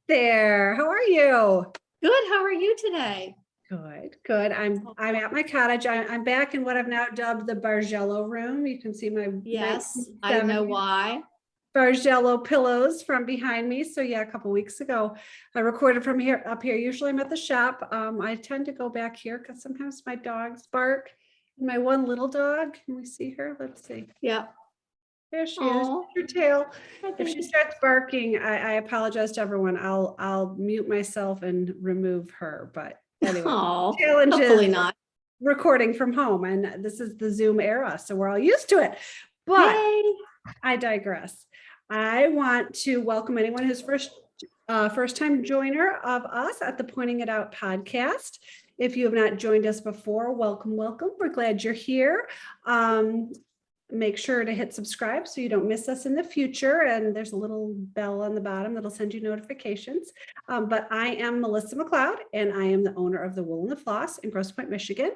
there. How are you? Good. How are you today? Good. I'm at my cottage. I'm back in what I've now dubbed the Bargello room. You can see my Yes, I know why. Bargello pillows from behind me. So yeah, a couple weeks ago, I recorded from here up here. Usually I'm at the shop. I tend to go back here because sometimes my dogs bark. And my one little dog, can we see her? Let's see. Yeah. There she Aw. is. Her tail. Hi, If she baby. starts barking, I apologize to everyone. I'll mute myself and remove her. But anyway, Aw, challenges hopefully not. recording from home, and this is the Zoom era, so we're all used to it. But Yay. I digress. I want to welcome anyone who's first time joiner of us at the Pointing It Out podcast. If you have not joined us before, welcome. We're glad you're here. Make sure to hit subscribe so you don't miss us in the future. And there's a little bell on the bottom that'll send you notifications. But I am Melissa McLeod, and I am the owner of the Wool and the Floss in Grosse Pointe, Michigan.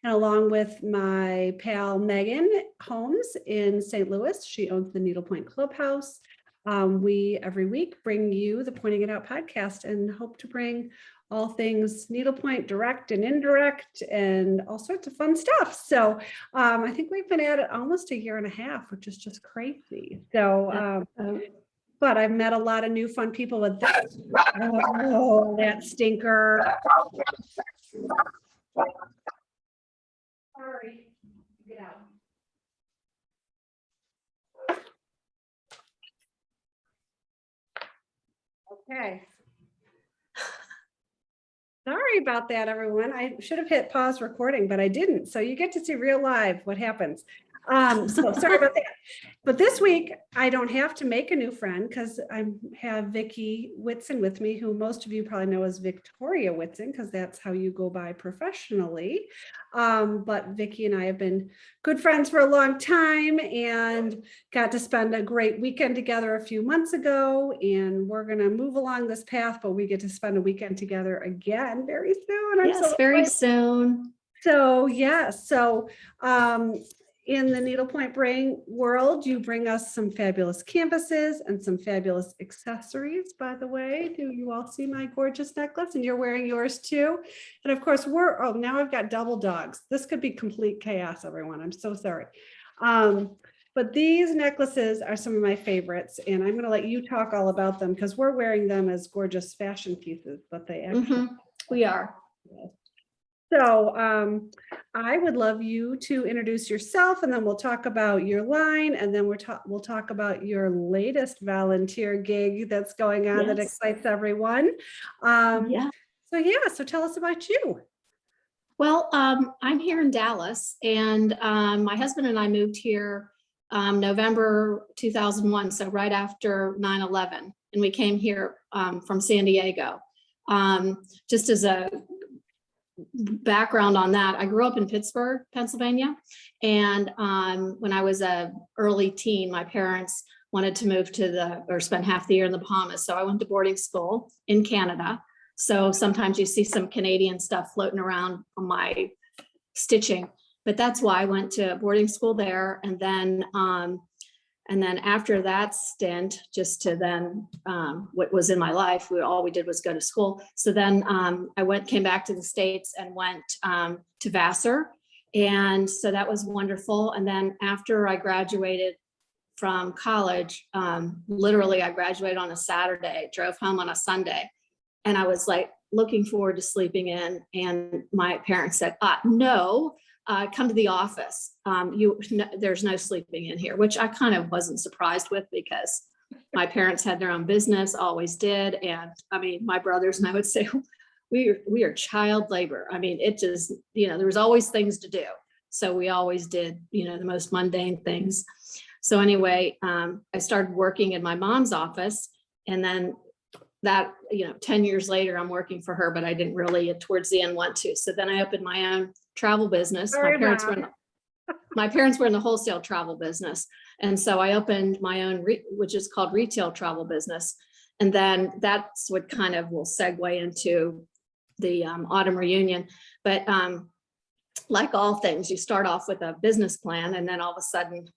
And along with my pal Megan Holmes in St. Louis, she owns the Needlepoint Clubhouse. We every week bring you the Pointing It Out podcast and hope to bring all things needlepoint, direct and indirect, and all sorts of fun stuff. So I think we've been at it almost a year and a half, which is just crazy. So, but I've met a lot of new fun people with that. Oh, that stinker. Sorry, get out. Okay. Sorry about that, everyone. I should have hit pause recording, but I didn't. So you get to see real live what happens. So sorry about that. But this week, I don't have to make a new friend because I have Vicki Whitson with me, who most of you probably know as Victoria Whitson, because that's how you go by professionally. But Vicki and I have been good friends for a long time and got to spend a great weekend together a few months ago. And we're going to move along this path, but we get to spend a weekend together again very soon. Yes, very soon. So yeah, in the needlepoint brain world, you bring us some fabulous canvases and some fabulous accessories. By the way, do you all see my gorgeous necklace? And you're wearing yours too. And of course, now I've got double dogs. This could be complete chaos, everyone. I'm so sorry. But these necklaces are some of my favorites, and I'm going to let you talk all about them because we're wearing them as gorgeous fashion pieces, but they actually we are. So I would love you to introduce yourself, and then we'll talk about your line, and then we'll talk about your latest volunteer gig that's going on that excites everyone. So tell us about you. Well, I'm here in Dallas, and my husband and I moved here November 2001, so right after 9/11, and we came here from San Diego. Just as a background on that, I grew up in Pittsburgh, Pennsylvania, and when I was a early teen, my parents wanted to move or spend half the year in the Bahamas, so I went to boarding school in Canada. So sometimes you see some Canadian stuff floating around on my stitching, but that's why I went to boarding school there, and then after that stint, just to then what was in my life, all we did was go to school. So then I came back to the States and went to Vassar. And so that was wonderful. And then after I graduated from college, literally I graduated on a Saturday, drove home on a Sunday. And I was like looking forward to sleeping in. And my parents said, no. Come to the office. There's no sleeping in here, which I kind of wasn't surprised with because my parents had their own business, always did. And I mean, my brothers and I would say, we are child labor. I mean, it just, there was always things to do. So we always did, the most mundane things. So anyway, I started working in my mom's office, and then that, 10 years later, I'm working for her, but I didn't really towards the end want to. So then I opened my own travel business. My parents were in the wholesale travel business. And so I opened my own, which is called retail travel business. And then that's what kind of will segue into the Autumn Reunion. But like all things, you start off with a business plan, and then all of a sudden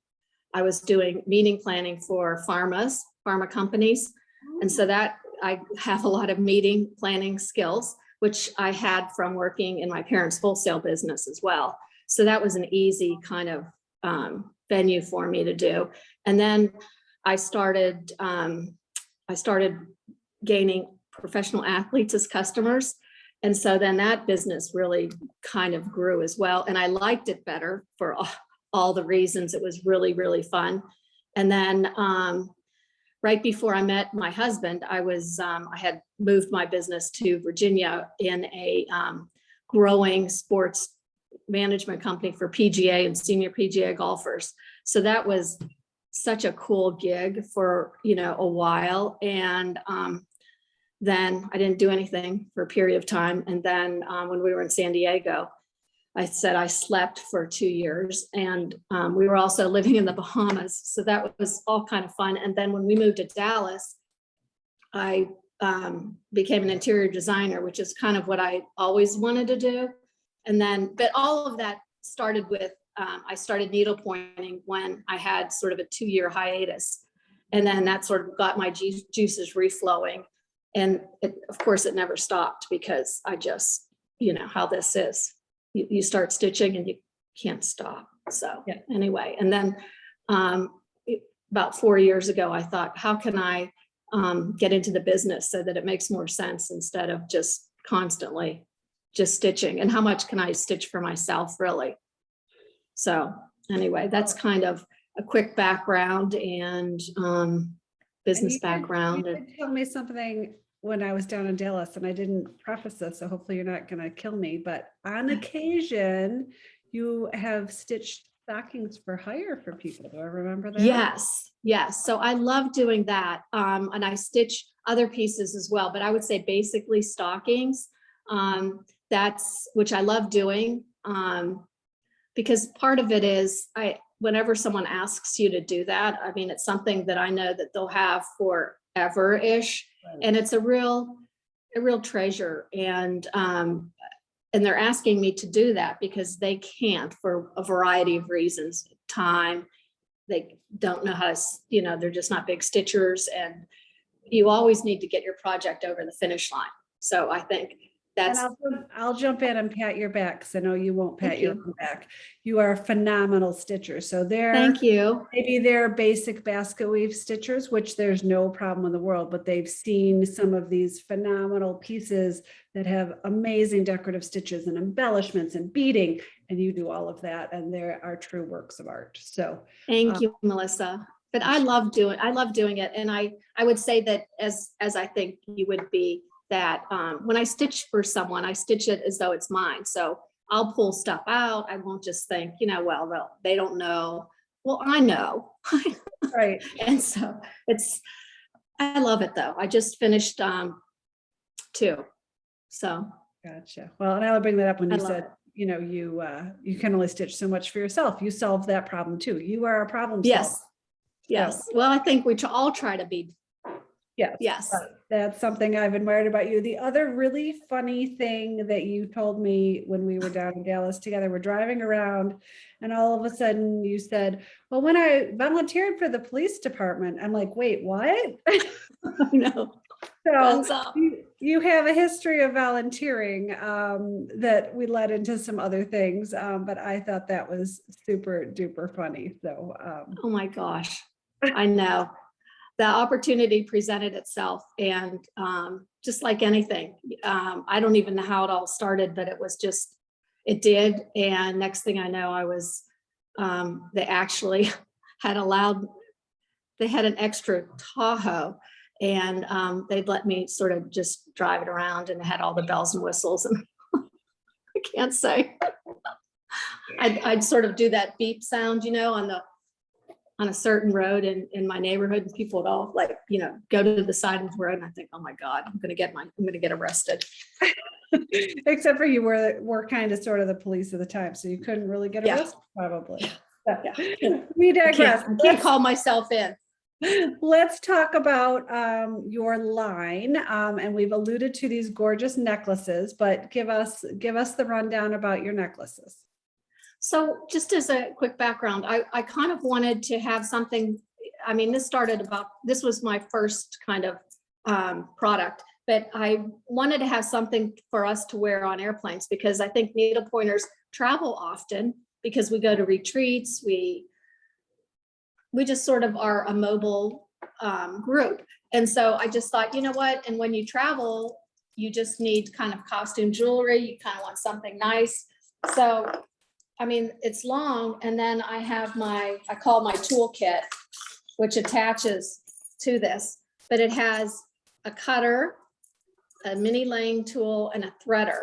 I was doing meeting planning for pharma companies. And so that I have a lot of meeting planning skills, which I had from working in my parents' wholesale business as well. So that was an easy kind of venue for me to do. And then I started gaining professional athletes as customers. And so then that business really kind of grew as well. And I liked it better for all the reasons. It was really, really fun. And then right before I met my husband, I had moved my business to Virginia in a growing sports management company for PGA and senior PGA golfers. So that was such a cool gig for, a while. And then I didn't do anything for a period of time. And then when we were in San Diego, I said I slept for 2 years, and we were also living in the Bahamas. So that was all kind of fun. And then when we moved to Dallas, I became an interior designer, which is kind of what I always wanted to do. And then, but all of that started with, I started needlepointing when I had sort of a 2-year hiatus. And then that sort of got my juices reflowing. And of course, it never stopped, because I just, how this is. You start stitching and you can't stop. So anyway, and then about 4 years ago, I thought, how can I get into the business so that it makes more sense instead of just constantly just stitching, and how much can I stitch for myself, really? So anyway, that's kind of a quick background and business background. You did tell me something when I was down in Dallas, and I didn't preface this, so hopefully you're not going to kill me, but on occasion you have stitched stockings for hire for people. Do I remember that? Yes. So I love doing that. And I stitch other pieces as well, but I would say basically stockings. That's, which I love doing, because part of it is whenever someone asks you to do that, I mean, it's something that I know that they'll have forever-ish. Right. And it's a real treasure. And they're asking me to do that because they can't, for a variety of reasons. Time, they don't know how to, they're just not big stitchers, and you always need to get your project over the finish line. So I think that's. And I'll jump in and pat your back, because I know you won't pat your own back. You are a phenomenal stitcher. So Thank you. Maybe they're basic basket weave stitchers, which there's no problem in the world, but they've seen some of these phenomenal pieces that have amazing decorative stitches and embellishments and beading, and you do all of that, and there are true works of art. So thank you, Melissa. But I love doing it, and I would say that as I think you would be, that when I stitch for someone, I stitch it as though it's mine. So I'll pull stuff out. I won't just think, well, they don't know. Well, I know. Right. And so I love it though. I just finished 2. So. Gotcha. Well, and I'll bring that up when you said, you can only stitch so much for yourself. You solve that problem too. You are a problem solver. Yes. Well, I think we all try to be. Yes. That's something I've admired about you. The other really funny thing that you told me when we were down in Dallas together, we're driving around, and all of a sudden you said, well, when I volunteered for the police department, I'm like, wait, what? I know. So you have a history of volunteering that we led into some other things, but I thought that was super duper funny. So oh my gosh, I know. The opportunity presented itself, and just like anything, I don't even know how it all started, but it did. And next thing I know, I was, they actually had they had an extra Tahoe, and they'd let me sort of just drive it around, and it had all the bells and whistles, and I can't say. I'd sort of do that beep sound, on a certain road in my neighborhood, and people would all go to the side of the road, and I think, oh my God, I'm going to get arrested. Except for you were kind of sort of the police of the time, so you couldn't really get arrested, probably. Yeah. We digress. I can't call myself in. Let's talk about your line, and we've alluded to these gorgeous necklaces, but give us the rundown about your necklaces. So just as a quick background, I kind of wanted to have something. I mean, this was my first kind of product, but I wanted to have something for us to wear on airplanes because I think needle pointers travel often because we go to retreats. We just sort of are a mobile group. And so I just thought, you know what? And when you travel, you just need kind of costume jewelry. You kind of want something nice. So, I mean, it's long. And then I have I call my toolkit, which attaches to this, but it has a cutter, a mini laying tool, and a threader.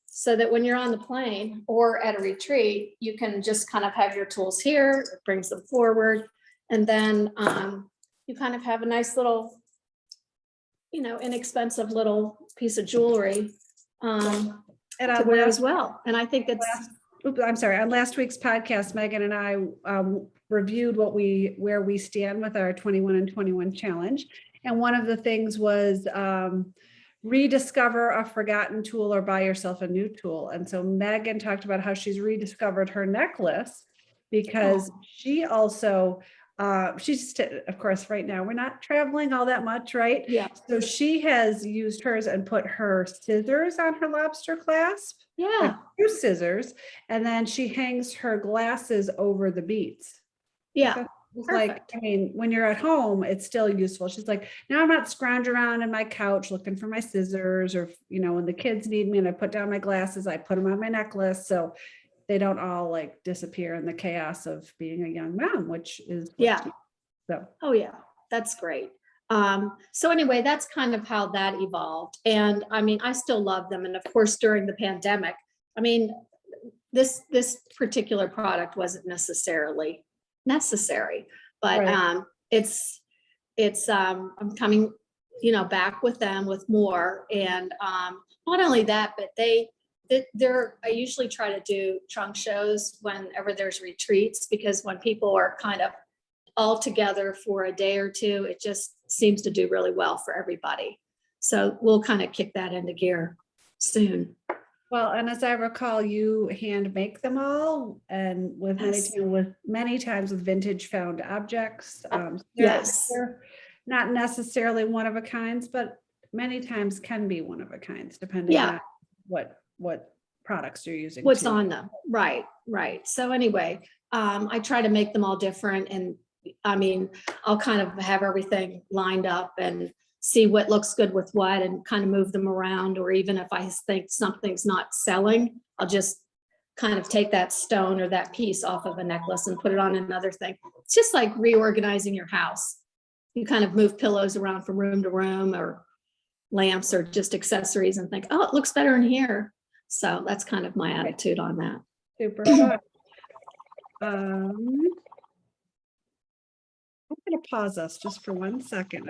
So that when you're on the plane or at a retreat, you can just kind of have your tools here, it brings them forward. And then you kind of have a nice little, inexpensive little piece of jewelry And to wear as well. And I think I'm sorry. On last week's podcast, Megan and I reviewed where we stand with our 21 and 21 challenge. And one of the things was rediscover a forgotten tool or buy yourself a new tool. And so Megan talked about how she's rediscovered her necklace because she also, she's, of course, right now we're not traveling all that much, right? Yeah. So she has used hers and put her scissors on her lobster clasp. Yeah. Like two scissors. And then she hangs her glasses over the beads. Yeah. It's like, I mean, when you're at home, it's still useful. She's like, now I'm not scrounging around in my couch looking for my scissors, or, when the kids need me and I put down my glasses, I put them on my necklace. So they don't all like disappear in the chaos of being a young mom, which is, so. Oh yeah, that's great. So anyway, that's kind of how that evolved. And I mean, I still love them. And of course, during the pandemic, I mean, this particular product wasn't necessarily necessary, but Right. I'm coming, back with them with more. And not only that, but I usually try to do trunk shows whenever there's retreats, because when people are kind of all together for a day or two, it just seems to do really well for everybody. So we'll kind of kick that into gear soon. Well, and as I recall, you hand make them all, and with many times with vintage found objects. Yes. They're not necessarily one of a kinds, but many times can be one of a kinds, depending on what products you're using. What's on them. Right. So anyway, I try to make them all different. And I mean, I'll kind of have everything lined up and see what looks good with what and kind of move them around. Or even if I think something's not selling, I'll just kind of take that stone or that piece off of a necklace and put it on another thing. It's just like reorganizing your house. You kind of move pillows around from room to room, or lamps, or just accessories, and think, oh, it looks better in here. So that's kind of my attitude on that. Super fun. I'm going to pause us just for 1 second.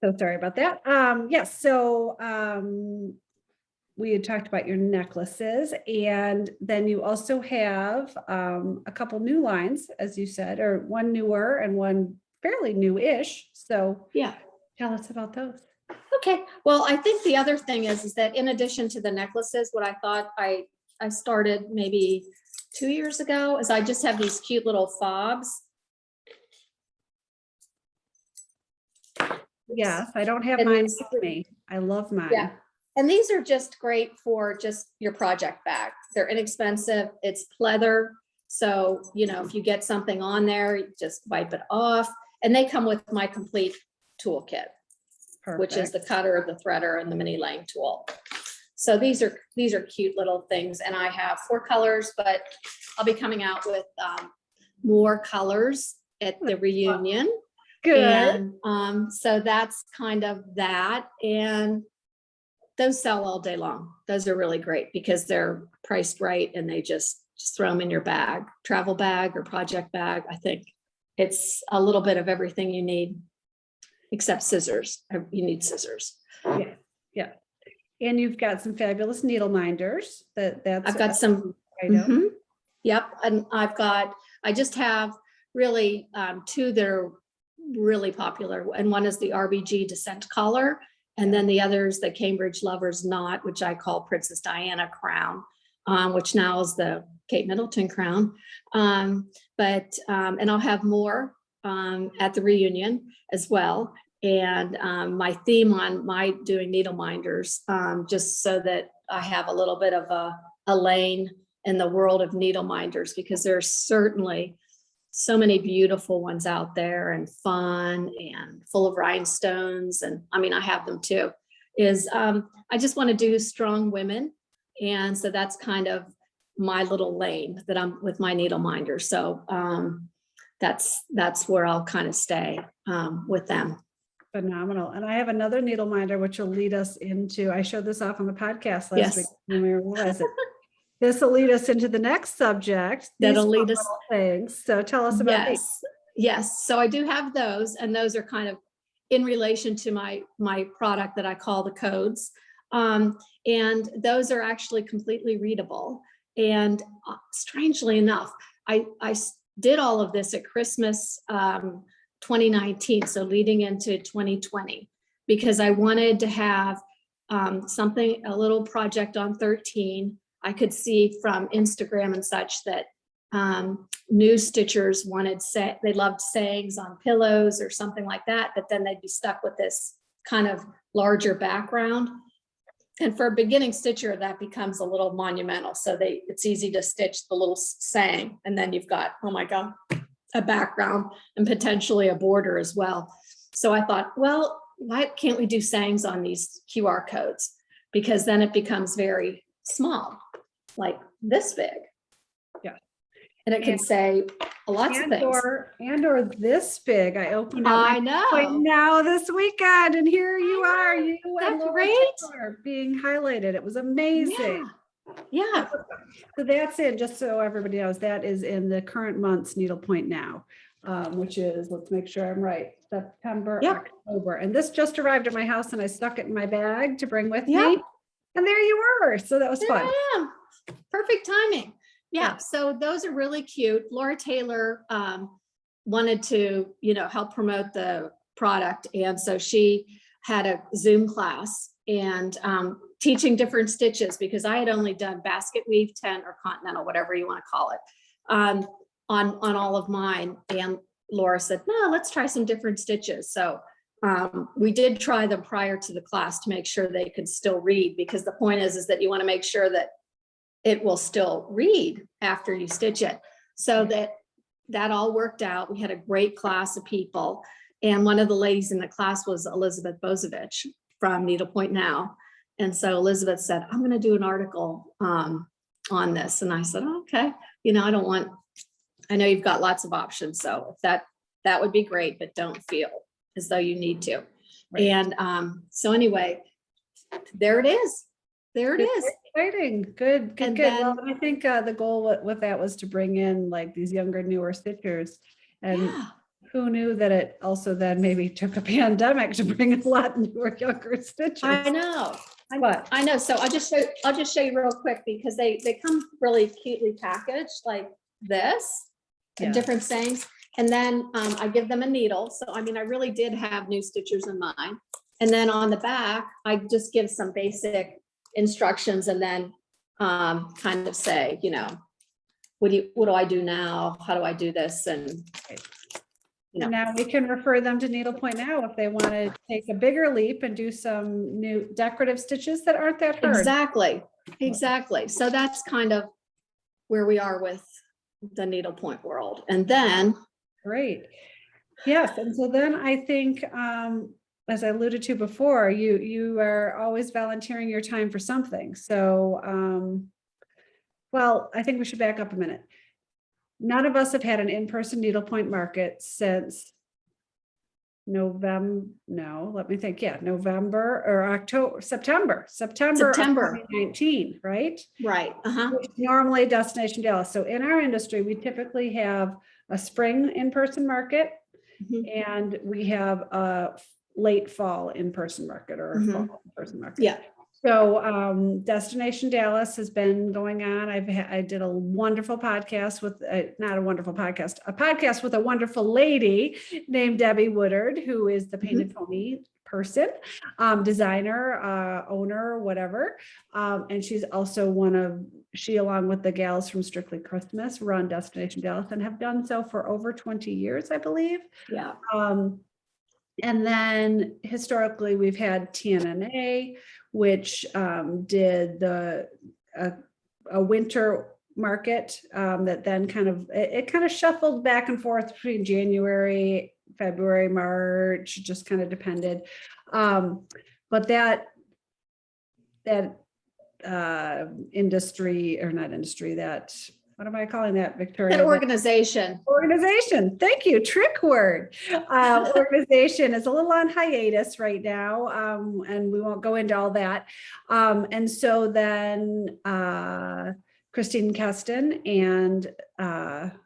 So sorry about that. Yes. So we had talked about your necklaces, and then you also have a couple new lines, as you said, or one newer and one fairly new-ish. So yeah, tell us about those. Okay. Well, I think the other thing is that in addition to the necklaces, what I thought I started maybe 2 years ago is I just have these cute little fobs. Yes, I don't have mine with me. I love mine. Yeah. And these are just great for just your project bag. They're inexpensive. It's pleather. So, if you get something on there, you just wipe it off. And they come with my complete toolkit, which is the cutter, the threader, and the mini laying tool. So these are cute little things. And I have 4 colors, but I'll be coming out with more colors at the reunion. Good. And so that's kind of that. And those sell all day long. Those are really great because they're priced right, and they just throw them in your bag, travel bag or project bag. I think it's a little bit of everything you need, except scissors. You need scissors. Yeah. And you've got some fabulous needle minders. I've got some. Yep. And I just have really 2 that are really popular. And one is the RBG Descent collar. And then the other is the Cambridge Lover's Knot, which I call Princess Diana crown, which now is the Kate Middleton crown. And I'll have more at the reunion as well. And my theme on my doing needle minders, just so that I have a little bit of a lane in the world of needle minders, because there's certainly so many beautiful ones out there and fun and full of rhinestones. And I mean, I have them too, is I just want to do strong women. And so that's kind of my little lane that I'm with my needle minder. So that's where I'll kind of stay with them. Phenomenal. And I have another needle minder, which will lead us into, I showed this off on the podcast last week when we realized it. This will lead us into the next subject. That'll lead us. Things. So tell us about these. Yes. So I do have those, and those are kind of in relation to my product that I call the codes. And those are actually completely readable. And strangely enough, I did all of this at Christmas 2019, so leading into 2020, because I wanted to have something, a little project on 13. I could see from Instagram and such that new stitchers they loved sayings on pillows or something like that, but then they'd be stuck with this kind of larger background. And for a beginning stitcher, that becomes a little monumental. So it's easy to stitch the little saying, and then you've got, oh my God, a background and potentially a border as well. So I thought, well, why can't we do sayings on these QR codes? Because then it becomes very small, like this big. Yeah. And it can say lots of things. Or this big. I opened up I know. Now this weekend, and here you are, you and Laura great. Taylor being highlighted. It was amazing. Yeah. So that's it. Just so everybody knows, that is in the current month's Needlepoint Now, which is, let's make sure I'm right, September, October. And this just arrived at my house, and I stuck it in my bag to bring with me. And there you were. So that was fun. I am. Perfect timing. Yeah. So those are really cute. Laura Taylor wanted to, help promote the product. And so she had a Zoom class and teaching different stitches, because I had only done basket weave, tent, or continental, whatever you want to call it, on all of mine. And Laura said, no, let's try some different stitches. So we did try them prior to the class to make sure they could still read, because the point is that you want to make sure that it will still read after you stitch it. So that all worked out. We had a great class of people. And one of the ladies in the class was Elizabeth Bozovich from Needlepoint Now. And so Elizabeth said, I'm going to do an article on this. And I said, oh, okay. I know you've got lots of options. So if that would be great, but don't feel as though you need to. Right. And so anyway, there it is. There it is. Exciting. Good. Well, I think the goal with that was to bring in like these younger, newer stitchers. And who knew that it also then maybe took a pandemic to bring a lot newer, younger stitchers. I know. I know. So I'll just show you real quick, because they come really cutely packaged like this, and different sayings. And then I give them a needle. So, I really did have new stitchers in mind. And then on the back, I just give some basic instructions, and then kind of say, what do I do now? How do I do this? And now we can refer them to Needlepoint Now if they want to take a bigger leap and do some new decorative stitches that aren't that hard. Exactly. So that's kind of where we are with the needlepoint world. And then great. Yes. And so then I think, as I alluded to before, you are always volunteering your time for something. So, well, I think we should back up a minute. None of us have had an in-person needlepoint market since November. No, let me think. Yeah, November or October, September of 2019, right? Right. Which normally Destination Dallas. So in our industry, we typically have a spring in-person market, and we have a late fall in-person market or fall in-person market. Yeah. So Destination Dallas has been going on. I did a wonderful podcast with a podcast with a wonderful lady named Debbie Woodard, who is the Painted Pony person, designer, owner, whatever. And she's also she, along with the gals from Strictly Christmas, run Destination Dallas and have done so for over 20 years, I believe. Yeah. And then historically, we've had TNNA, which did a winter market that then it kind of shuffled back and forth between January, February, March, just kind of depended. But that industry, or not industry, that, what am I calling that, Victoria? That organization. Organization. Thank you. Trick word. Organization is a little on hiatus right now, and we won't go into all that. And so then Christine Keston and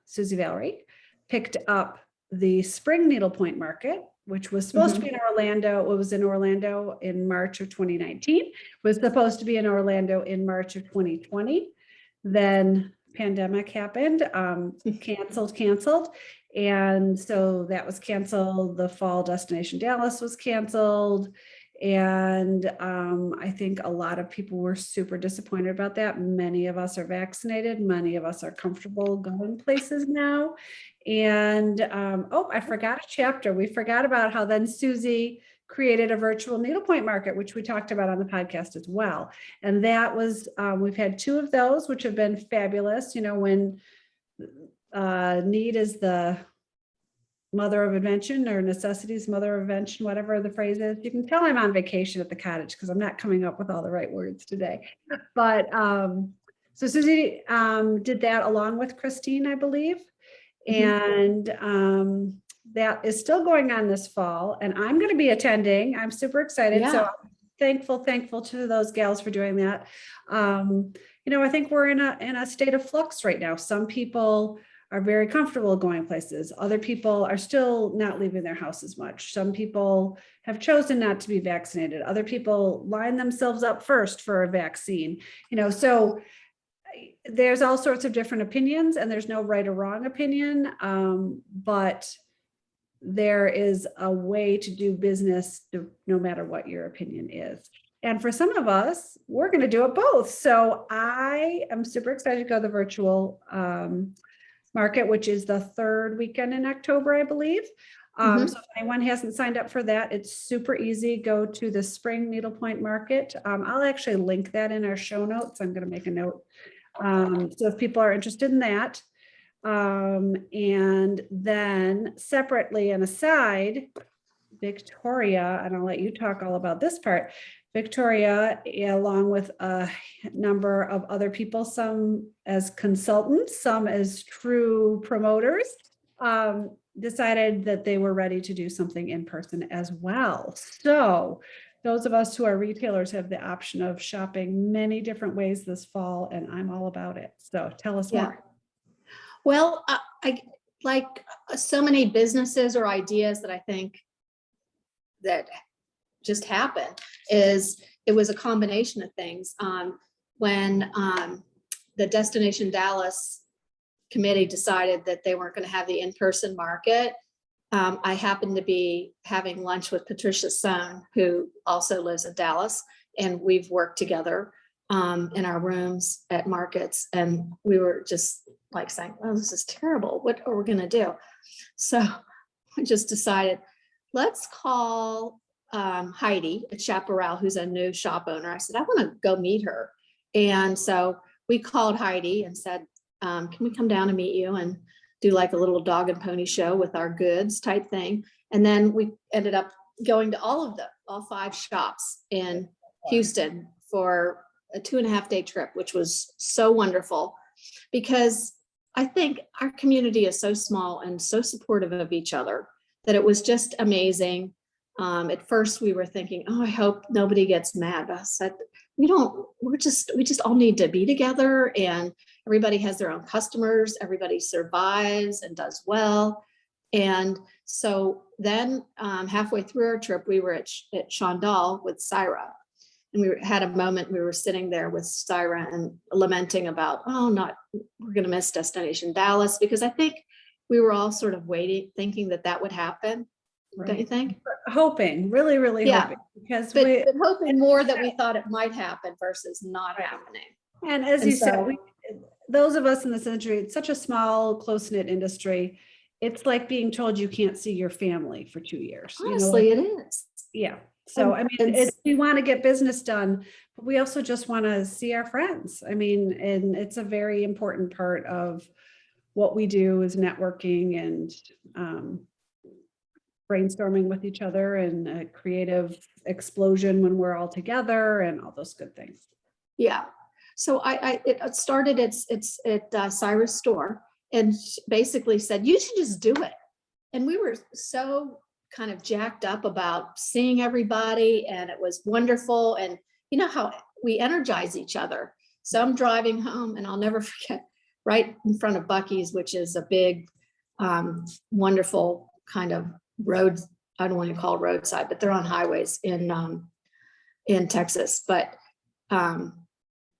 Susie Valerie picked up the spring needlepoint market, which was supposed to be in Orlando. It was in Orlando in March of 2019, was supposed to be in Orlando in March of 2020. Then pandemic happened, canceled. And so that was canceled. The fall Destination Dallas was canceled. And I think a lot of people were super disappointed about that. Many of us are vaccinated. Many of us are comfortable going places now. And I forgot a chapter. We forgot about how then Susie created a virtual needlepoint market, which we talked about on the podcast as well. And that was, we've had 2 of those, which have been fabulous. You know, when need is the mother of invention, or necessity is mother of invention, whatever the phrase is. You can tell I'm on vacation at the cottage because I'm not coming up with all the right words today. But so Susie did that along with Christine, I believe. And that is still going on this fall, and I'm going to be attending. I'm super excited. Yeah. So thankful to those gals for doing that. You know, I think we're in a state of flux right now. Some people are very comfortable going places. Other people are still not leaving their house as much. Some people have chosen not to be vaccinated. Other people line themselves up first for a vaccine. You know, so there's all sorts of different opinions, and there's no right or wrong opinion, but there is a way to do business no matter what your opinion is. And for some of us, we're going to do it both. So I am super excited to go to the virtual market, which is the 3rd weekend in October, I believe. So if anyone hasn't signed up for that, it's super easy. Go to the spring needlepoint market. I'll actually link that in our show notes. I'm going to make a note. So if people are interested in that, and then separately and aside, Victoria, and I'll let you talk all about this part. Victoria, along with a number of other people, some as consultants, some as true promoters, decided that they were ready to do something in person as well. So those of us who are retailers have the option of shopping many different ways this fall, and I'm all about it. So tell us more. Well, I like so many businesses or ideas that I think that just happened is it was a combination of things. When the Destination Dallas committee decided that they weren't going to have the in-person market, I happened to be having lunch with Patricia Sohn, who also lives in Dallas, and we've worked together in our rooms at markets, and we were just like saying, oh, this is terrible. What are we going to do? So we just decided, let's call Heidi at Chaparral, who's a new shop owner. I said, I want to go meet her. And so we called Heidi and said, can we come down and meet you and do like a little dog and pony show with our goods type thing. And then we ended up going to all 5 shops in Houston for a 2.5-day trip, which was so wonderful because I think our community is so small and so supportive of each other that it was just amazing. At first we were thinking, oh, I hope nobody gets mad. But I said, we just all need to be together, and everybody has their own customers. Everybody survives and does well. And so then halfway through our trip, we were at Chandal with Syra. And we had a moment, we were sitting there with Syra and lamenting about, we're going to miss Destination Dallas, because I think we were all sort of waiting, thinking that would happen. Right. Don't you think? Hoping, really hoping. Because but hoping more that we thought it might happen versus not happening. And as And you said, so, those of us in this industry, it's such a small, close-knit industry. It's like being told you can't see your family for 2 years, honestly, it is. yeah. So, I mean, And we want to get business done, but we also just want to see our friends. I mean, and it's a very important part of what we do is networking and brainstorming with each other and a creative explosion when we're all together and all those good things. yeah. So it started at Cyrus store and basically said, you should just do it. And we were so kind of jacked up about seeing everybody, and it was wonderful. And you know how we energize each other. So I'm driving home and I'll never forget, right in front of Buc-ee's, which is a big, wonderful kind of road. I don't want to call it roadside, but they're on highways in Texas. But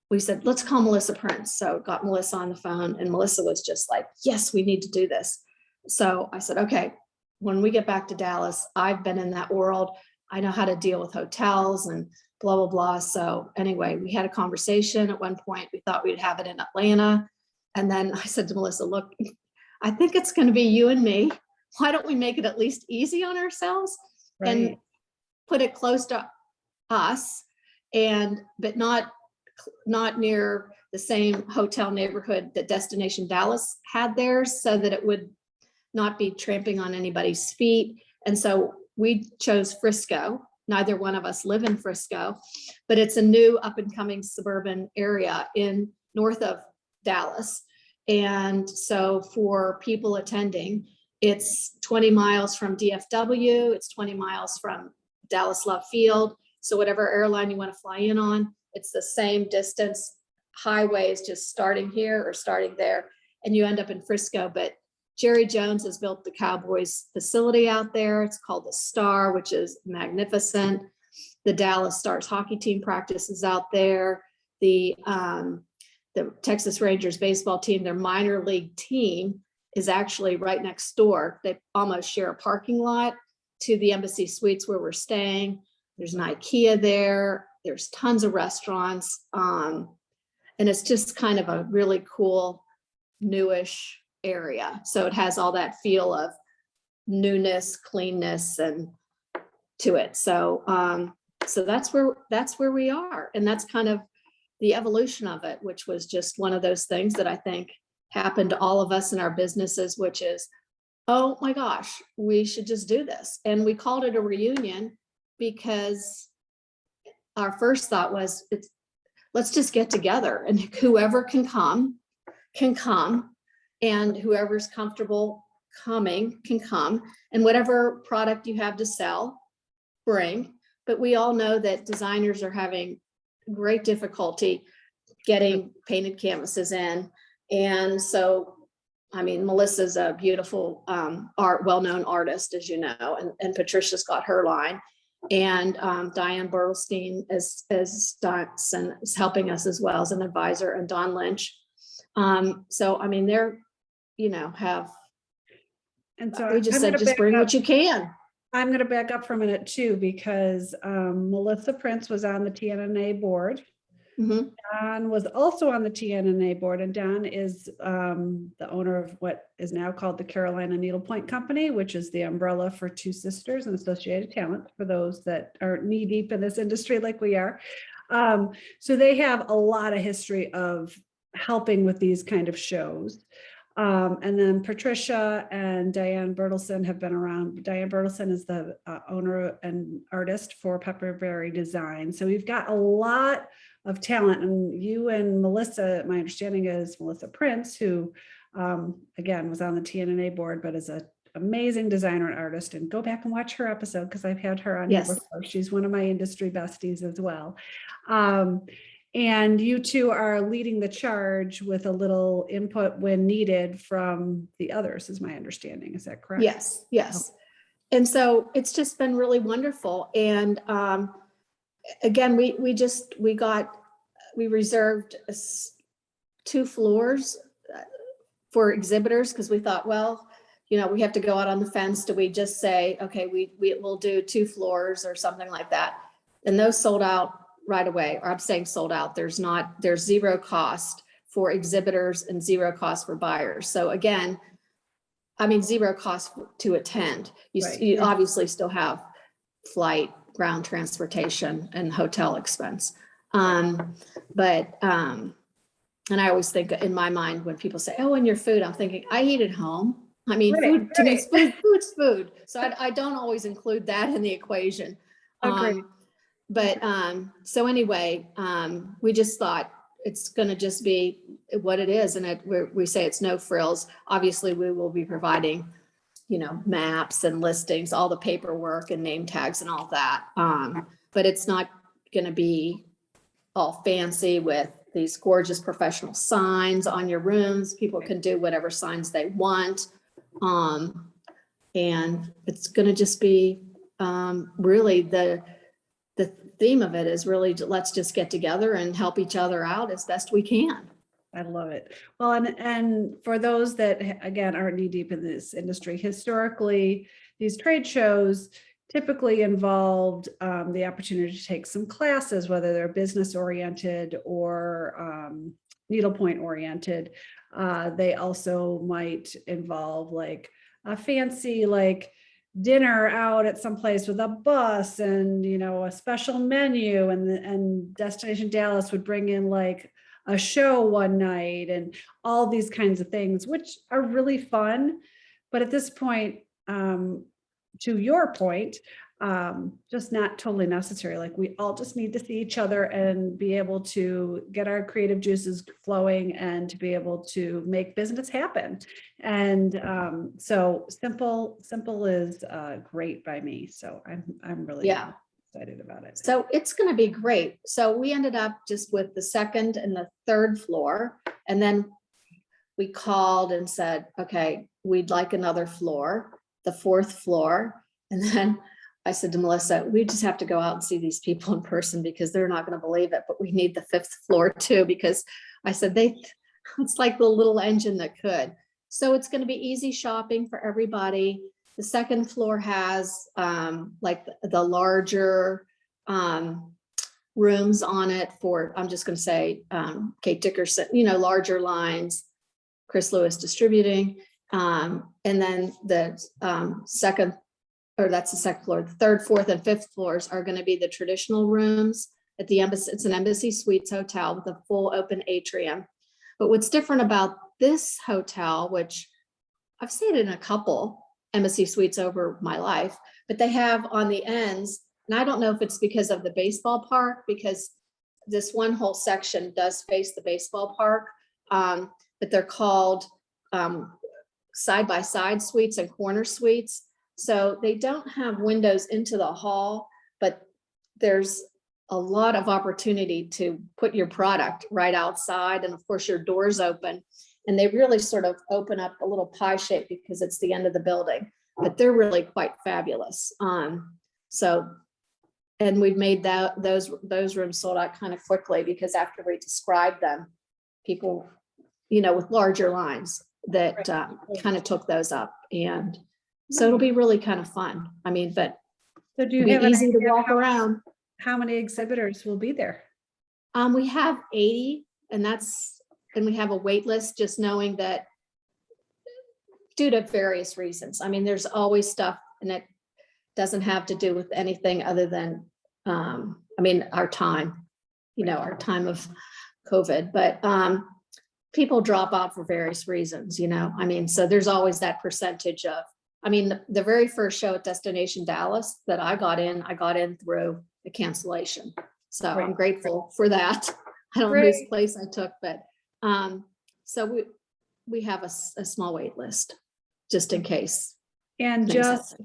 we said, let's call Melissa Prince. So got Melissa on the phone, and Melissa was just like, yes, we need to do this. So I said, okay, when we get back to Dallas, I've been in that world. I know how to deal with hotels and blah, blah, blah. So anyway, we had a conversation. At one point, we thought we'd have it in Atlanta. And then I said to Melissa, look, I think it's going to be you and me. Why don't we make it at least easy on ourselves and put it close to us, but not near the same hotel neighborhood that Destination Dallas had theirs, so that it would not be tramping on anybody's feet. And so we chose Frisco. Neither one of us live in Frisco, but it's a new up and coming suburban area in north of Dallas. And so for people attending, it's 20 miles from DFW, it's 20 miles from Dallas Love Field. So whatever airline you want to fly in on, it's the same distance, highways just starting here or starting there, and you end up in Frisco. But Jerry Jones has built the Cowboys facility out there. It's called the Star, which is magnificent. The Dallas Stars hockey team practices out there. The Texas Rangers baseball team, their minor league team, is actually right next door. They almost share a parking lot to the Embassy Suites where we're staying. There's an IKEA there. There's tons of restaurants. And it's just kind of a really cool, newish area. So it has all that feel of newness, cleanness, and to it. So so that's where we are. And that's kind of the evolution of it, which was just one of those things that I think happened to all of us in our businesses, which is, oh my gosh, we should just do this. And we called it a reunion because our first thought was, let's just get together, and whoever can come, and whoever's comfortable coming can come, and whatever product you have to sell, bring. But we all know that designers are having great difficulty getting painted canvases in. And so, I mean, Melissa's a beautiful well-known artist, as you know, and Patricia's got her line. And Diane Berlstein is helping us as well as an advisor, and Don Lynch. So, I mean, they're, have, And so we just said, just bring what you can. I'm going to back up for a minute too, because Melissa Prince was on the TNNA board. Mm-hmm. Don was also on the TNNA board, and Don is the owner of what is now called the Carolina Needlepoint Company, which is the umbrella for Two Sisters and Associated Talent, for those that are knee deep in this industry like we are. So they have a lot of history of helping with these kind of shows. And then Patricia and Diane Bertelsen have been around. Diane Bertelsen is the owner and artist for Pepperberry Design. So we've got a lot of talent, and you and Melissa, my understanding is Melissa Prince, who again was on the TNNA board, but is an amazing designer and artist. And go back and watch her episode, because I've had her on here before. She's one of my industry besties as well. And you two are leading the charge with a little input when needed from the others, is my understanding. Is that correct? Yes. Okay. And so it's just been really wonderful. And again, we reserved 2 floors for exhibitors, because we thought, well, we have to go out on the fence. Do we just say, okay, we'll do 2 floors or something like that? And those sold out right away, or I'm saying sold out. There's zero cost for exhibitors and zero cost for buyers. So again, I mean, zero cost to attend. Right. You obviously still have flight, ground transportation, and hotel expense. And I always think in my mind when people say, "Oh, and your food," I'm thinking, I eat at home. I mean, Right, food to me is right. food's food. So I don't always include that in the equation. Agreed. So anyway, we just thought it's going to just be what it is. And we say it's no frills. Obviously, we will be providing, maps and listings, all the paperwork and name tags and all that. But it's not going to be all fancy with these gorgeous professional signs on your rooms. People can do whatever signs they want. And it's going to just be really the theme of it is really let's just get together and help each other out as best we can. I love it. Well, and for those that, again, aren't knee deep in this industry, historically, these trade shows typically involved the opportunity to take some classes, whether they're business oriented or needlepoint oriented. They also might involve like a fancy dinner out at some place with a bus and a special menu, and Destination Dallas would bring in like a show one night and all these kinds of things, which are really fun. But at this point, to your point, just not totally necessary. Like we all just need to see each other and be able to get our creative juices flowing and to be able to make business happen. And so simple is great by me. So I'm really excited about it. So it's going to be great. So we ended up just with the second and the third floor, and then we called and said, okay, we'd like another floor, the fourth floor. And then I said to Melissa, we just have to go out and see these people in person because they're not going to believe it, but we need the fifth floor too, because I said, it's like the little engine that could. So it's going to be easy shopping for everybody. The second floor has like the larger rooms on it for, I'm just going to say Kate Dickerson, larger lines, Chris Lewis Distributing. And then the second floor. The third, fourth, and fifth floors are going to be the traditional rooms at the Embassy. It's an Embassy Suites hotel with a full open atrium. But what's different about this hotel, which I've stayed in a couple Embassy Suites over my life, but they have on the ends, and I don't know if it's because of the baseball park, because this one whole section does face the baseball park, but they're called side-by-side suites and corner suites. So they don't have windows into the hall, but there's a lot of opportunity to put your product right outside. And of course your doors open, and they really sort of open up a little pie shape because it's the end of the building, but they're really quite fabulous. And we've made those rooms sold out kind of quickly because after we described them, people, with larger lines that kind of took those up. And so it'll be really kind of fun. I mean, but so do you it'll have be easy to walk around. How many exhibitors will be there? We have 80, and we have a wait list, just knowing that due to various reasons. I mean, there's always stuff, and it doesn't have to do with anything other than, our time, our time of COVID, but people drop out for various reasons, so there's always that percentage of, the very first show at Destination Dallas that I got in through the cancellation. So I'm grateful for that. I don't know whose place I took, but so we have a small wait list just in case. And just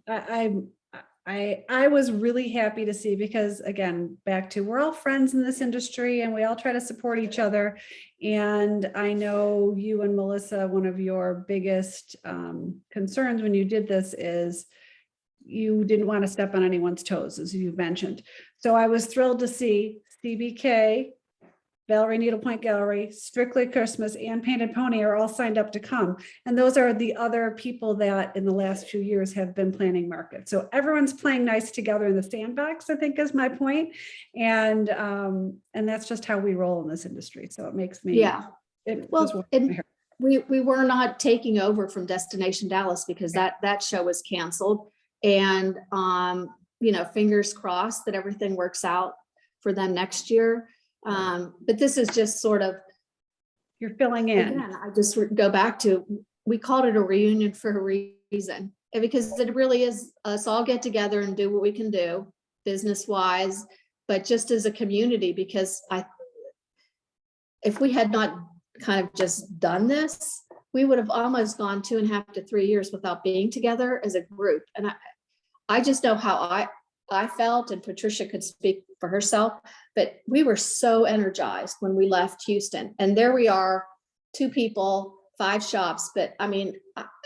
I was really happy to see, because again, back to, we're all friends in this industry and we all try to support each other. And I know you and Melissa, one of your biggest concerns when you did this is you didn't want to step on anyone's toes, as you mentioned. So I was thrilled to see CBK Valerie Needlepoint Gallery, Strictly Christmas, and Painted Pony are all signed up to come. And those are the other people that in the last few years have been planning markets. So everyone's playing nice together in the sandbox, I think is my point. And that's just how we roll in this industry. So it makes me, Yeah. it Well, just and we were not taking over from Destination Dallas because that show was canceled. And, fingers crossed that everything works out for them next year. But this is just sort of, you're filling in. again, I just go back to, we called it a reunion for a reason. And because it really is us all get together and do what we can do business wise, but just as a community, because if we had not kind of just done this, we would have almost gone 2.5 to 3 years without being together as a group. And I just know how I felt, and Patricia could speak for herself, but we were so energized when we left Houston. And there we are, 2 people, 5 shops, but I mean,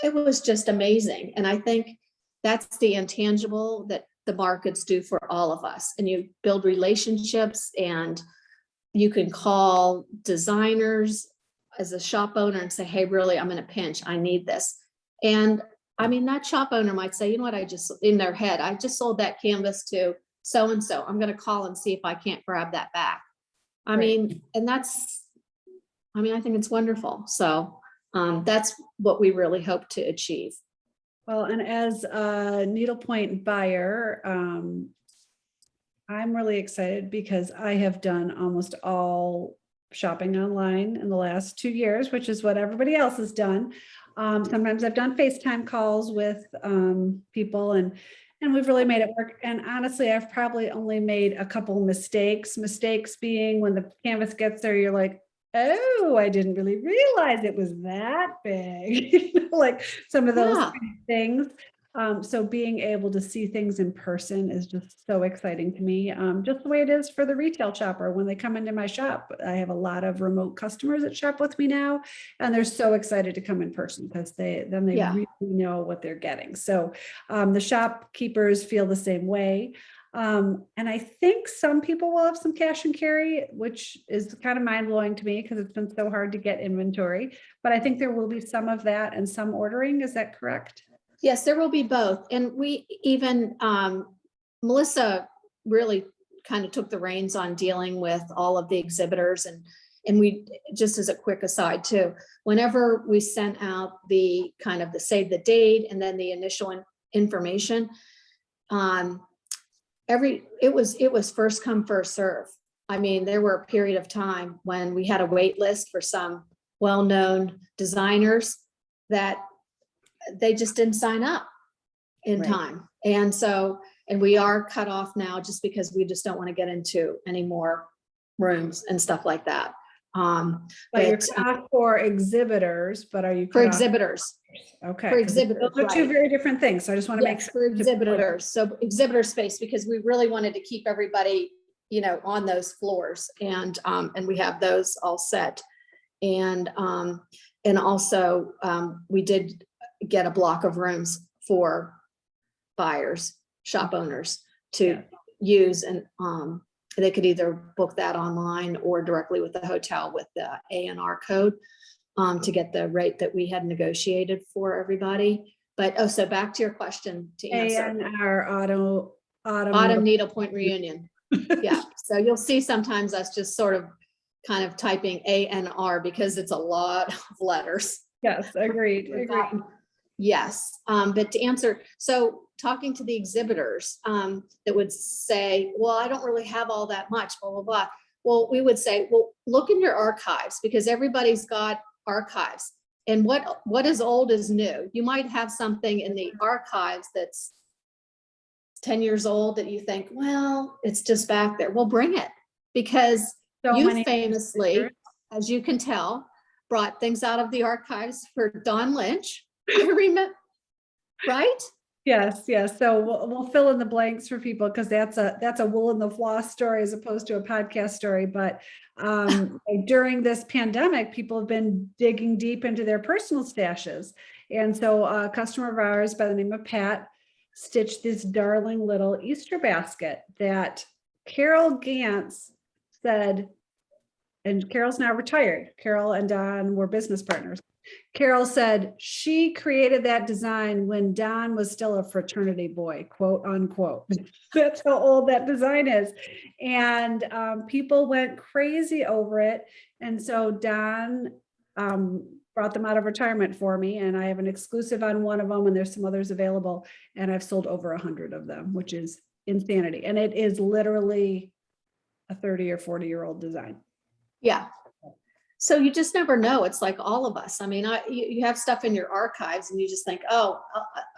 it was just amazing. And I think that's the intangible that the markets do for all of us. And you build relationships, and you can call designers as a shop owner and say, hey, really, I'm in a pinch, I need this. And I mean, that shop owner might say, you know what, in their head, I just sold that canvas to so-and-so. I'm going to call and see if I can't grab that back. I mean, and I think it's wonderful. So that's what we really hope to achieve. Well, and as a needlepoint buyer, I'm really excited because I have done almost all shopping online in the last 2 years, which is what everybody else has done. Sometimes I've done FaceTime calls with people, and we've really made it work. And honestly, I've probably only made a couple mistakes being when the canvas gets there, you're like, oh, I didn't really realize it was that big, like some of those kind of things. So being able to see things in person is just so exciting to me. Just the way it is for the retail shopper. When they come into my shop, I have a lot of remote customers that shop with me now, and they're so excited to come in person because they really know what they're getting. So the shopkeepers feel the same way. And I think some people will have some cash and carry, which is kind of mind blowing to me because it's been so hard to get inventory, but I think there will be some of that and some ordering. Is that correct? Yes, there will be both. And we even, Melissa really kind of took the reins on dealing with all of the exhibitors. And we, just as a quick aside too, whenever we sent out the kind of the save the date and then the initial information, it was first come, first serve. I mean, there were a period of time when we had a wait list for some well-known designers that they just didn't sign up in time. And so, and we are cut off now just because we just don't want to get into any more rooms and stuff like that. But you're cut off for exhibitors, but are you for exhibitors? Okay. For exhibitors. Those are 2 very different things. So I just want to make sure. For exhibitors. So exhibitor space, because we really wanted to keep everybody, on those floors, and we have those all set. And also we did get a block of rooms for buyers, shop owners to use, and they could either book that online or directly with the hotel with the A&R code to get the rate that we had negotiated for everybody. But so back to your question to answer. A&R Autumn Needlepoint Reunion. Yeah, so you'll see sometimes us just sort of kind of typing A&R because it's a lot of letters. Yes, agreed. Yes, but to answer, so talking to the exhibitors that would say, well, I don't really have all that much, blah, blah, blah. Well, we would say, well, look in your archives, because everybody's got archives. And what is old is new. You might have something in the archives that's 10 years old that you think, well, it's just back there. Well, bring it, because you famously, as you can tell, brought things out of the archives for Don Lynch. I remember, right? Yes. So we'll fill in the blanks for people, because that's a wool in the floss story as opposed to a podcast story. But during this pandemic, people have been digging deep into their personal stashes. And so a customer of ours by the name of Pat stitched this darling little Easter basket that Carol Gantz said, and Carol's now retired. Carol and Don were business partners. Carol said she created that design when Don was still a fraternity boy, quote unquote. That's how old that design is. And people went crazy over it. And so Don brought them out of retirement for me. And I have an exclusive on one of them, and there's some others available. And I've sold over 100 of them, which is insanity. And it is literally a 30 or 40-year-old design. Yeah. So you just never know. It's like all of us. I mean, you have stuff in your archives and you just think, oh,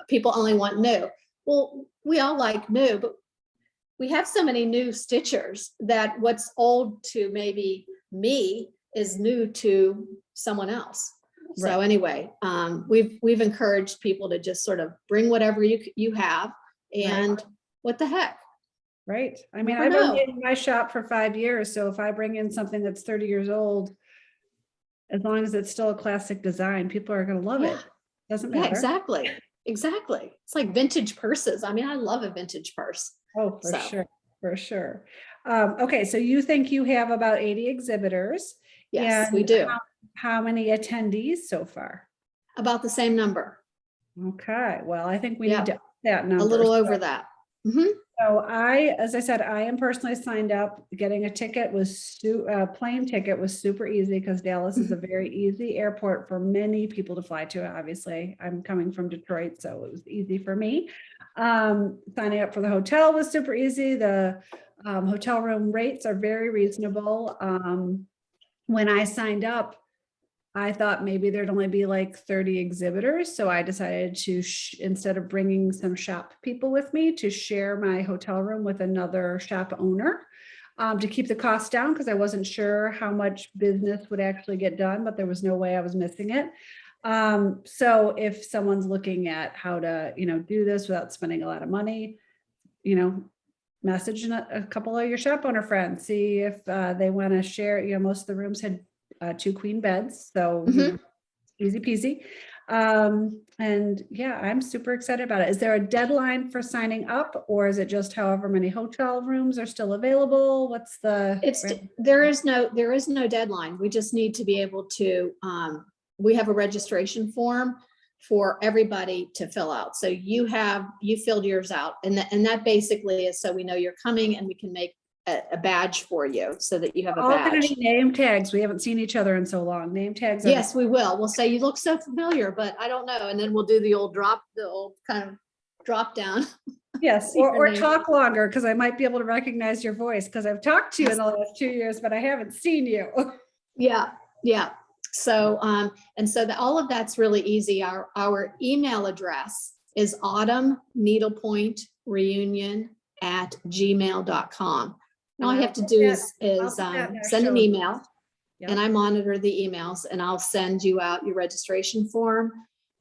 people only want new. Well, we all like new, but we have so many new stitchers that what's old to maybe me is new to someone else. Right. So anyway, we've encouraged people to just sort of bring whatever you have, and right. What the heck. Right. I mean, I've been in my shop for 5 years. So if I bring in something that's 30 years old, as long as it's still a classic design, people are going to love it. Doesn't matter. Yeah, exactly. Exactly. It's like vintage purses. I mean, I love a vintage purse. Oh, for sure. For sure. Okay. So you think you have about 80 exhibitors? Yes, and we do. How many attendees so far? About the same number. Okay. Well, I think we need to up that number. A little over that. Mm-hmm. So as I said, I am personally signed up. Getting a ticket was plane ticket was super easy because Dallas is a very easy airport for many people to fly to. Obviously, I'm coming from Detroit, so it was easy for me. Signing up for the hotel was super easy. The hotel room rates are very reasonable. When I signed up, I thought maybe there'd only be like 30 exhibitors. So I decided to, instead of bringing some shop people with me, to share my hotel room with another shop owner to keep the cost down, because I wasn't sure how much business would actually get done, but there was no way I was missing it. So if someone's looking at how to, do this without spending a lot of money, message a couple of your shop owner friends, see if they want to share. Most of the rooms had 2 queen beds, so easy peasy. And yeah, I'm super excited about it. Is there a deadline for signing up, or is it just however many hotel rooms are still available? What's the? There is no deadline. We just need to be able to. We have a registration form for everybody to fill out. So you filled yours out, and that basically is so we know you're coming, and we can make a badge for you so that you have a badge. Name tags. We haven't seen each other in so long. Name tags. Yes, we will. We'll say you look so familiar, but I don't know. And then we'll do the old kind of drop down. Yes, or talk longer, because I might be able to recognize your voice, because I've talked to you in the last 2 years, but I haven't seen you. Yeah. So all of that's really easy. Our email address is autumnneedlepointreunion@gmail.com. All I have to do is send an email, and I monitor the emails, and I'll send you out your registration form,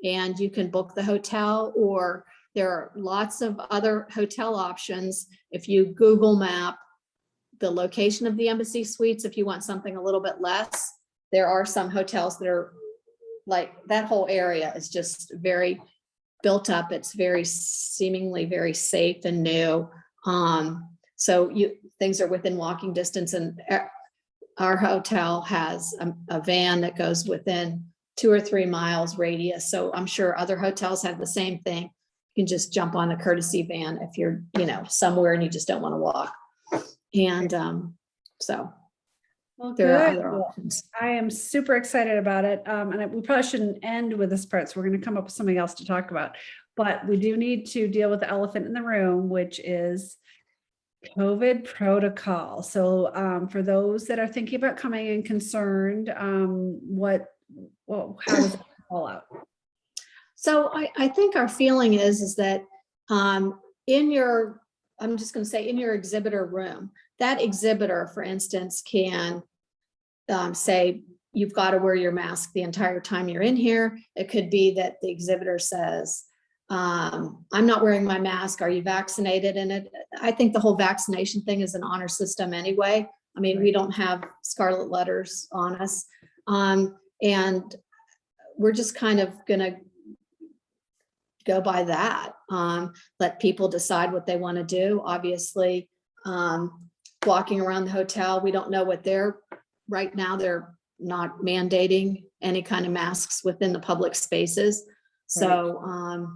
and you can book the hotel, or there are lots of other hotel options. If you Google map the location of the Embassy Suites, if you want something a little bit less, there are some hotels that are like, that whole area is just very built up. It's seemingly very safe and new. So things are within walking distance, and our hotel has a van that goes within 2 or 3 miles radius. So I'm sure other hotels have the same thing. You can just jump on a courtesy van if you're, somewhere and you just don't want to walk. And there are other options. I am super excited about it. And we probably shouldn't end with this part, so we're going to come up with something else to talk about. But we do need to deal with the elephant in the room, which is COVID protocol. So for those that are thinking about coming and concerned, how does it fall out? So I think our feeling is that I'm just going to say in your exhibitor room, that exhibitor, for instance, can say you've got to wear your mask the entire time you're in here. It could be that the exhibitor says, I'm not wearing my mask. Are you vaccinated? And I think the whole vaccination thing is an honor system anyway. I mean, we don't have scarlet letters on us. And we're just kind of going to go by that. Let people decide what they want to do. Obviously, walking around the hotel, we don't know what their right now they're not mandating any kind of masks within the public spaces. So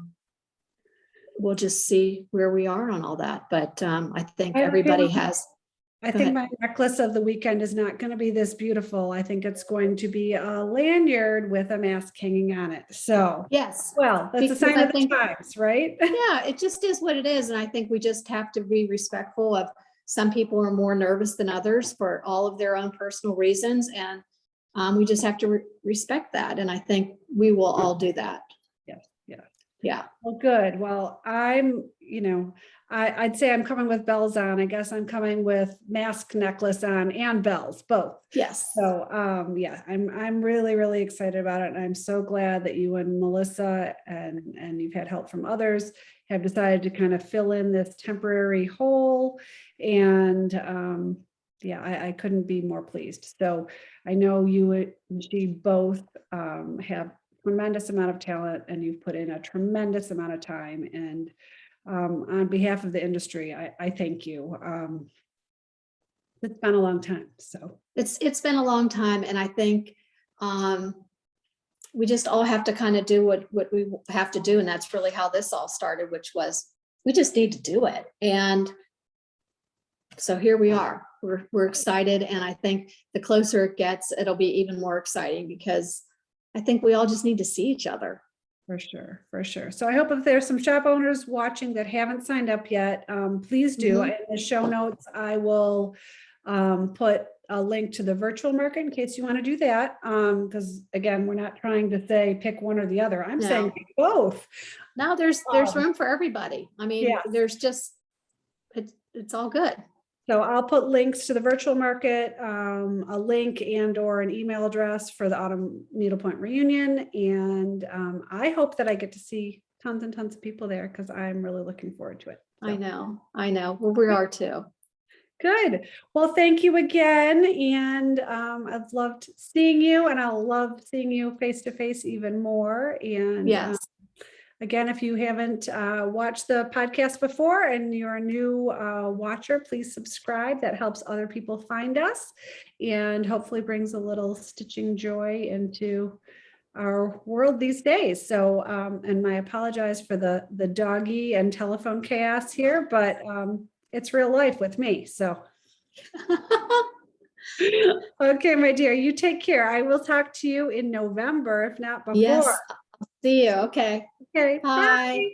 we'll just see where we are on all that. But I think everybody has. I think my necklace of the weekend is not going to be this beautiful. I think it's going to be a lanyard with a mask hanging on it. So yes, well, that's a sign of the times, right? Yeah, it just is what it is. And I think we just have to be respectful of some people are more nervous than others for all of their own personal reasons. And we just have to respect that. And I think we will all do that. Yeah. Well, good. Well, I'd say I'm coming with bells on. I guess I'm coming with mask, necklace on, and bells, both. Yes. So, yeah, I'm really, really excited about it. And I'm so glad that you and Melissa and you've had help from others have decided to kind of fill in this temporary hole. And, yeah, I couldn't be more pleased. So I know you and she both have tremendous amount of talent, and you've put in a tremendous amount of time. And on behalf of the industry, I thank you. It's been a long time. So it's been a long time. And I think we just all have to kind of do what we have to do. And that's really how this all started, which was we just need to do it. And so here we are. We're excited. And I think the closer it gets, it'll be even more exciting, because I think we all just need to see each other. For sure, for sure. So I hope if there's some shop owners watching that haven't signed up yet, please do. In the show notes, I will put a link to the virtual market in case you want to do that. Because again, we're not trying to say pick one or the other. I'm saying pick both. No, there's room for everybody. I mean, there's just, it's all good. So I'll put links to the virtual market, a link and or an email address for the Autumn Needlepoint Reunion. And I hope that I get to see tons and tons of people there, because I'm really looking forward to it. So. I know. Well, we are too. Good. Well, thank you again. And I've loved seeing you, and I'll love seeing you face to face even more. And yes. Again, if you haven't watched the podcast before and you're a new watcher, please subscribe. That helps other people find us and hopefully brings a little stitching joy into our world these days. So, and I apologize for the doggy and telephone chaos here, but it's real life with me. So, okay, my dear, you take care. I will talk to you in November, if not before. Yes. See you. Okay. Okay. Bye.